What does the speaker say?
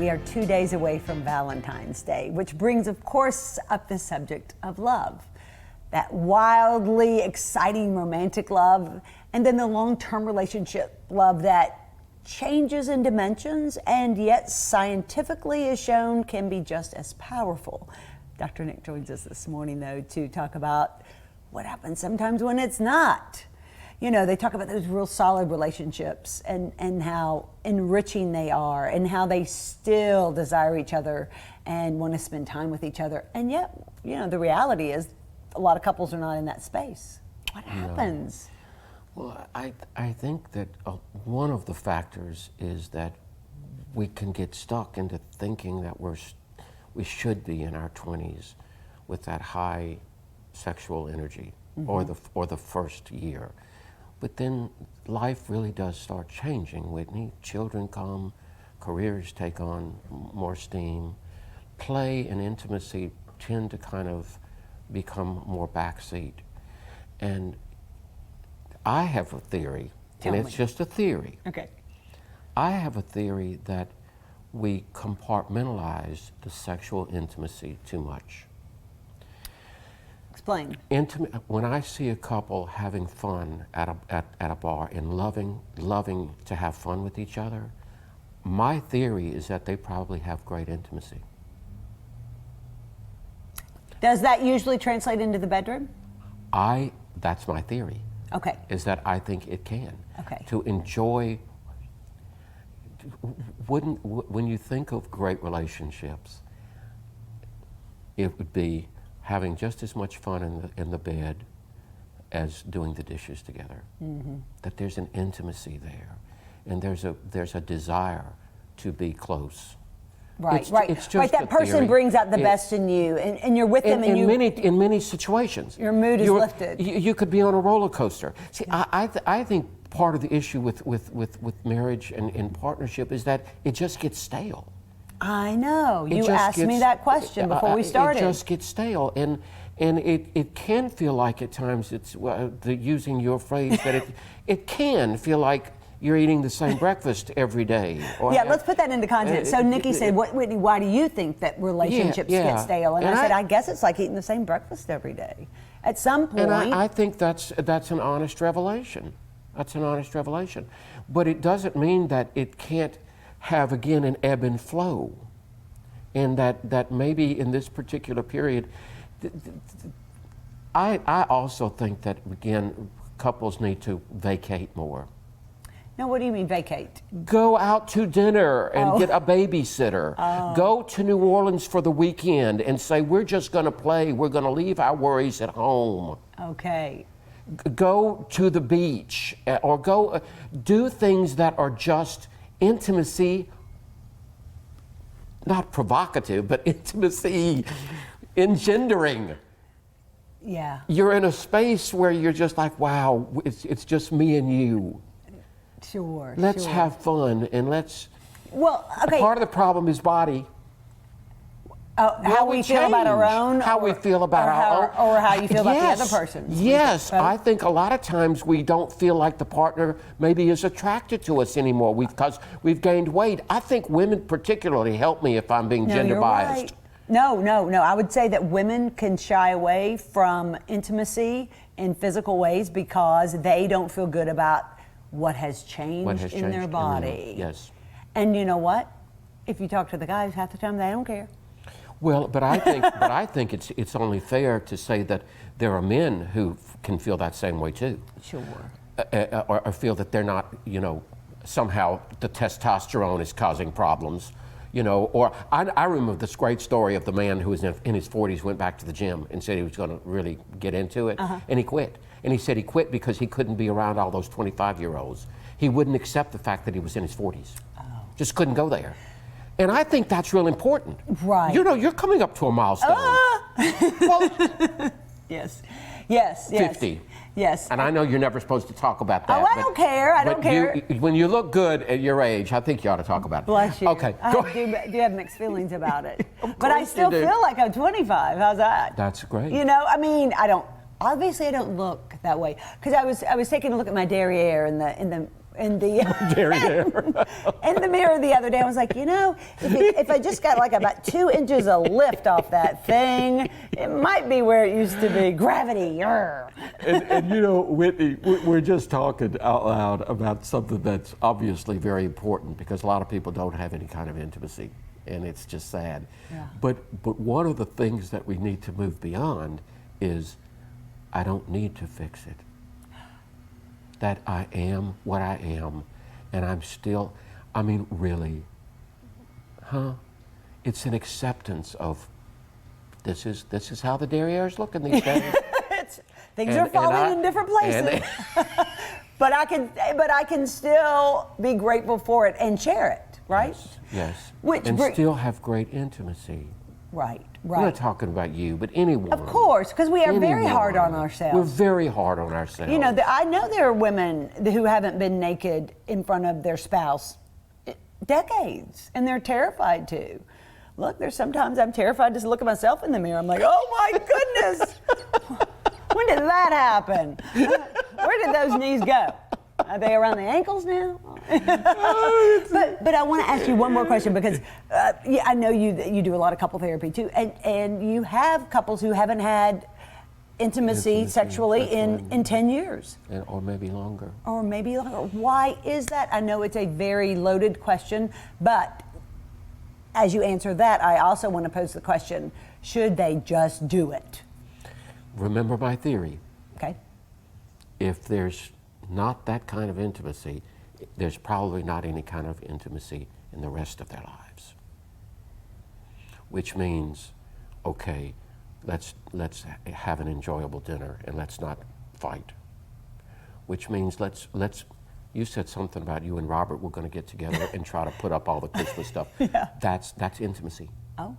we are 2 days away from Valentine's Day, which brings, of course, up the subject of love. That wildly exciting romantic love, and then the long-term relationship love that changes in dimensions and yet scientifically is shown can be just as powerful. Dr. Nick joins us this morning, though, to talk about what happens sometimes when it's not. You know, they talk about those real solid relationships and how enriching they are and how they still desire each other and want to spend time with each other. And yet, you know, the reality is a lot of couples are not in that space. What happens? Well, I think that one of the factors is that we can get stuck into thinking that we should be in our 20s with that high sexual energy, or the first year. But then life really does start changing, Whitney. Children come, careers take on more steam, play and intimacy tend to kind of become more backseat. And I have a theory, it's just a theory. Okay. I have a theory that we compartmentalize the sexual intimacy too much. Explain. When I see a couple having fun at a bar and loving to have fun with each other, my theory is that they probably have great intimacy. Does that usually translate into the bedroom? That's my theory. Okay. Is that I think it can. Okay. To enjoy, when you think of great relationships, it would be having just as much fun in the bed as doing the dishes together. That there's an intimacy there, and there's a desire to be close. Right, It's just that person theory. brings out the best in you, and you're with them, and in many situations, your mood is lifted. You could be on a roller coaster. See, I think part of the issue with marriage and partnership is that it just gets stale. I know. You asked me that question before we started. It just gets stale, and it can feel like at times using your phrase that it can feel like you're eating the same breakfast every day. Yeah, let's put that into context. So Nikki said, Whitney, why do you think that relationships get stale? And I said, I guess it's like eating the same breakfast every day. At some point. And I think that's an honest revelation. That's an honest revelation. But it doesn't mean that it can't have, again, an ebb and flow. And that maybe in this particular period, I also think that, again, couples need to vacate more. Now, what do you mean vacate? Go out to dinner and get a babysitter. Go to New Orleans for the weekend and say, we're just going to play. We're going to leave our worries at home. Okay. Go to the beach, or go do things that are just intimacy, not provocative, but intimacy engendering. Yeah. You're in a space where you're just like, wow, it's just me and you. Sure. Let's have fun, and let's. Well, okay. Part of the problem is body. How we feel about our own, how we feel about our own, or how you feel about the other person. Yes, I think a lot of times we don't feel like the partner maybe is attracted to us anymore because we've gained weight. I think women particularly, help me if I'm being gender biased. Right. No. I would say that women can shy away from intimacy in physical ways because they don't feel good about what has changed in their body. Yes. And you know what? If you talk to the guys, half the time they don't care. Well, but I think it's only fair to say that there are men who can feel that same way too. Sure. Or feel that they're not, somehow the testosterone is causing problems. Or I remember this great story of the man who was in his 40s, went back to the gym and said he was going to really get into it, and he quit. And he said he quit because he couldn't be around all those 25-year-olds. He wouldn't accept the fact that he was in his 40s. Just couldn't go there. And I think that's real important. Right. You're coming up to a milestone. Well, Yes. 50. Yes. And I know you're never supposed to talk about that. I don't care. I don't care. When you look good at your age, I think you ought to talk about it. Bless you. Okay. I do have mixed feelings about it. But I still feel like I'm 25. How's that? That's great. I don't look that way. Because I was taking a look at my derriere in in the Derriere. in the mirror the other day. I was like, if I just got like about 2 inches of lift off that thing, it might be where it used to be. Gravity. And Whitney, we're just talking out loud about something that's obviously very important because a lot of people don't have any kind of intimacy, and it's just sad. Yeah. But one of the things that we need to move beyond is I don't need to fix it. That I am what I am, and I'm still, really, It's an acceptance of this is how the derriere is looking these days. Things are falling in different places. But I can still be grateful for it and share it, right? Yes. And still have great intimacy. Right. We're not talking about you, but anyone. Of course, because we are very hard on ourselves. We're very hard on ourselves. I know there are women who haven't been naked in front of their spouse decades, and they're terrified to. Look, there's sometimes I'm terrified to look at myself in the mirror. I'm like, oh my goodness, when did that happen? Where did those knees go? Are they around the ankles now? But I want to ask you one more question because I know you do a lot of couple therapy too, and you have couples who haven't had intimacy sexually in 10 years. Or maybe longer. Or maybe longer. Why is that? I know it's a very loaded question, but as you answer that, I also want to pose the question, should they just do it? Remember my theory. Okay. If there's not that kind of intimacy, there's probably not any kind of intimacy in the rest of their lives. Which means, okay, let's have an enjoyable dinner and let's not fight. Which means you said something about you and Robert were going to get together and try to put up all the Christmas stuff. Yeah. That's intimacy. Oh.